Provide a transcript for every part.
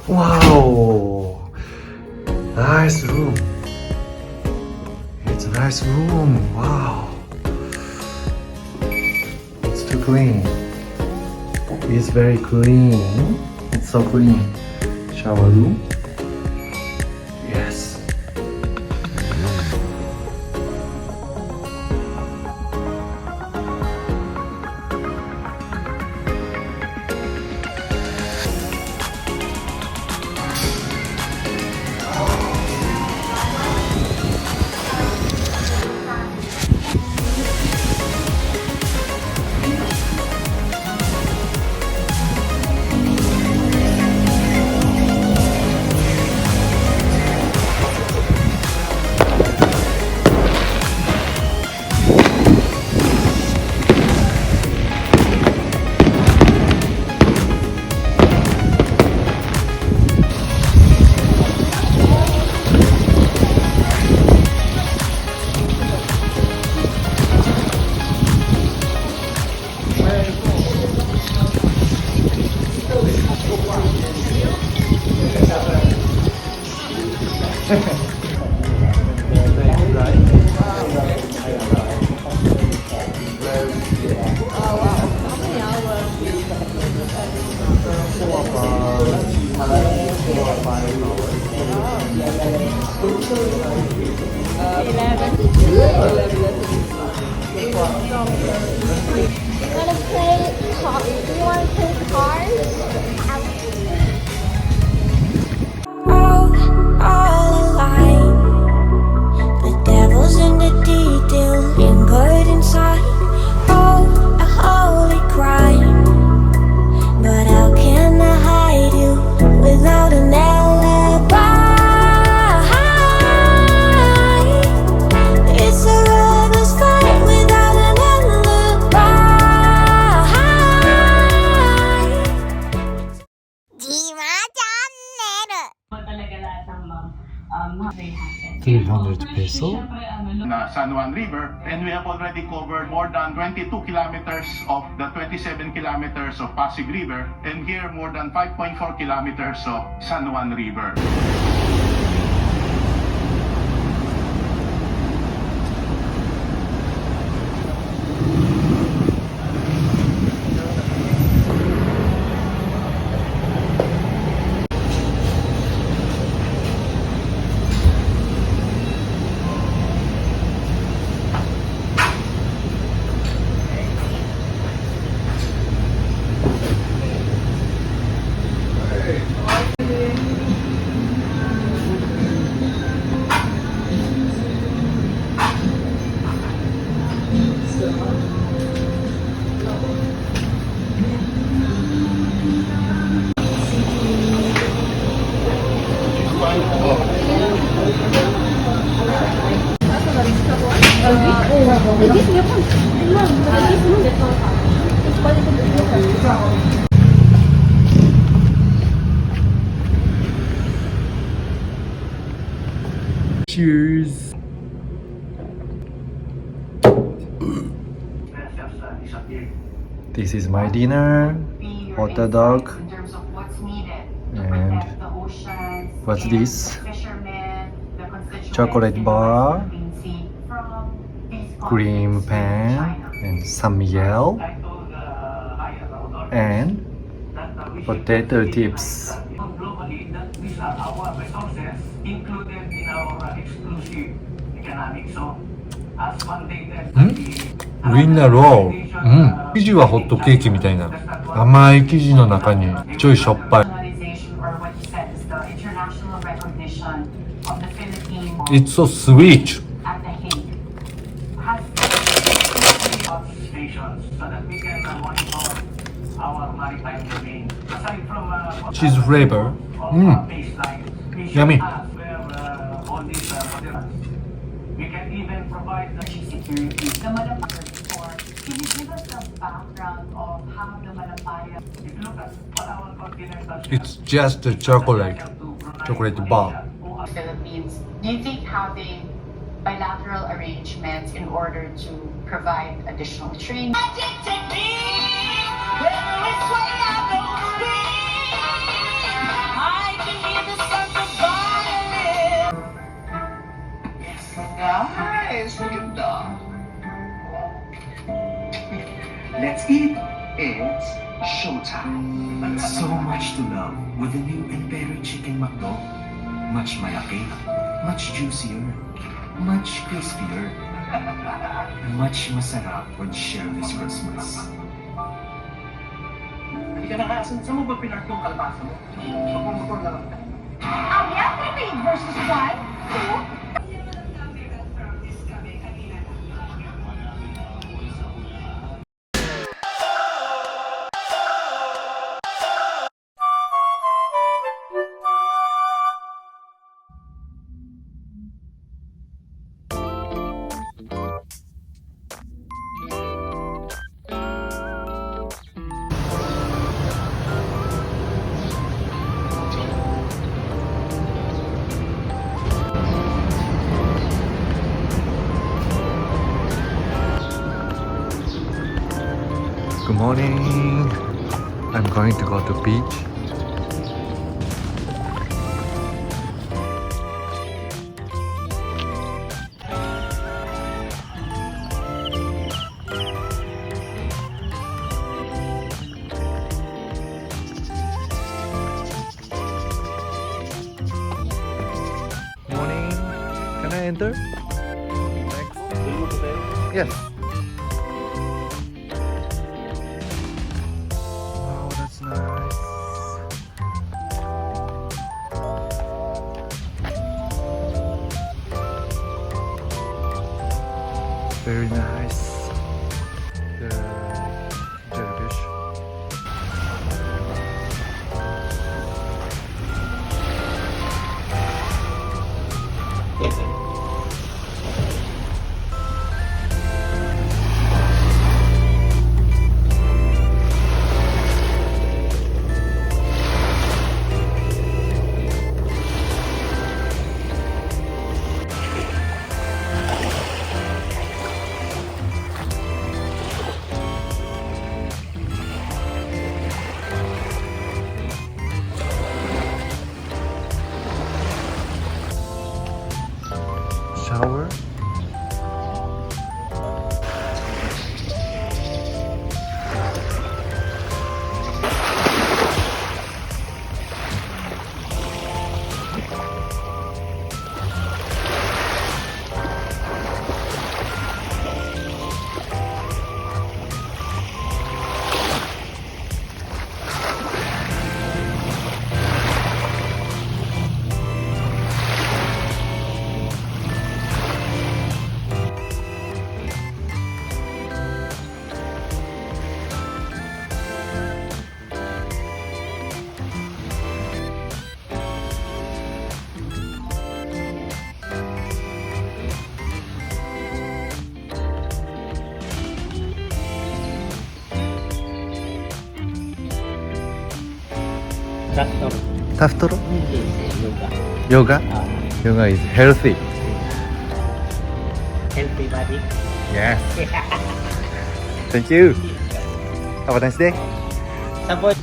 Wow, nice room. It's a nice room. Wow, it's too clean. It's very clean. It's so clean. Shower room. Yes. $300 San Juan River, and we have already covered more than 22 kilometers of the 27 kilometers of Pasig River, and here more than 5.4 kilometers of San Juan River. Cheers. This is my dinner, hot dog, and what's this? Chocolate bar, cream pan, and San Miguel, and potato chips.ウインナーロール、生地はホットケーキみたいな甘い生地の中にちょいしょっぱい。It's so sweet. Cheese flavor. Yummy. We can even provide the security. The Malampaya, can you give us the background of how the Malampaya, if you look at what our continental It's just a chocolate bar. Philippines, do you think having bilateral arrangements in order to provide additional training? I It's showtime. So much to love with the new and better chicken McDo. Much malaki, much juicier, much crispier, much masarap when shared this Christmas. Hindi ka nakasan. Saan mo ba pinark yung kalabasa mo? Motor na lang. yeah, 3 versus 1, 2. Good morning. I'm going to go to beach. Morning. Can I enter? Thanks. Yes. Nice. Very nice. The jellyfish. Shower. Taftoro? Yoga? Yoga is healthy. Healthy body. Yes. Thank you. Have a nice day. Support.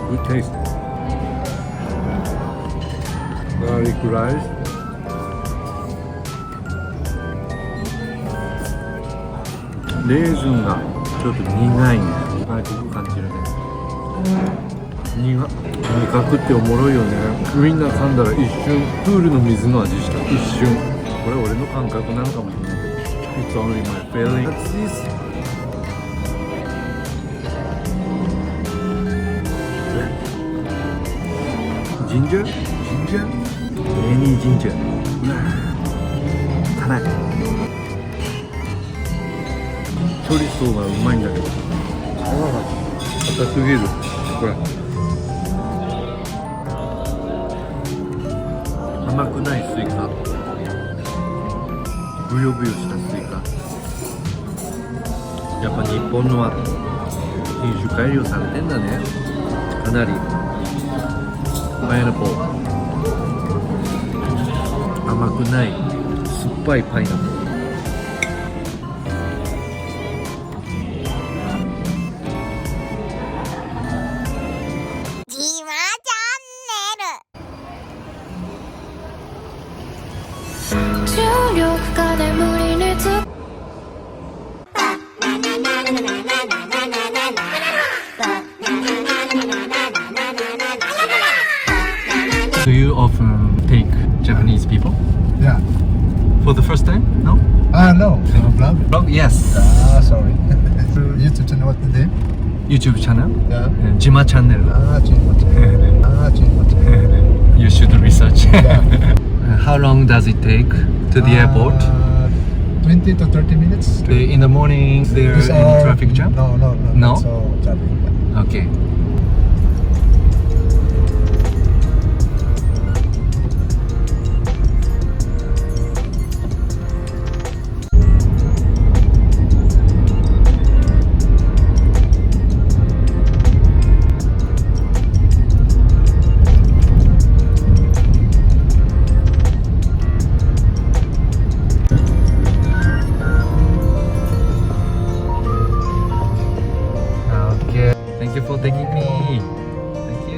Good taste. Garlic rice.レーズンがちょっと苦いね。外国感じるね。味覚っておもろいよね。みんな噛んだら一瞬プールの水の味した。一瞬。これ俺の感覚なのかもしれないけど It's only my feeling. What's this? Ginger? Ginger? Any ginger? 辛いチョリソーがうまいんだけど硬すぎるこれ甘くないスイカブヨブヨしたスイカやっぱ日本のは品種改良されてんだねかなりパイナップル甘くない酸っぱいパイナップルDo you often take Japanese people? Yeah. For the first time? No? No. No problem. Oh, yes. Sorry. YouTube channel, what's the name? YouTube channel? Yeah. JIMACHANNEL. JIMACHANNEL. You should research. Yeah. How long does it take to the airport? 20 to 30 minutes. In the morning, there It's, any traffic jam? No. No? So traffic. Okay. Thank you for taking me. Thank you.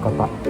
Hakata.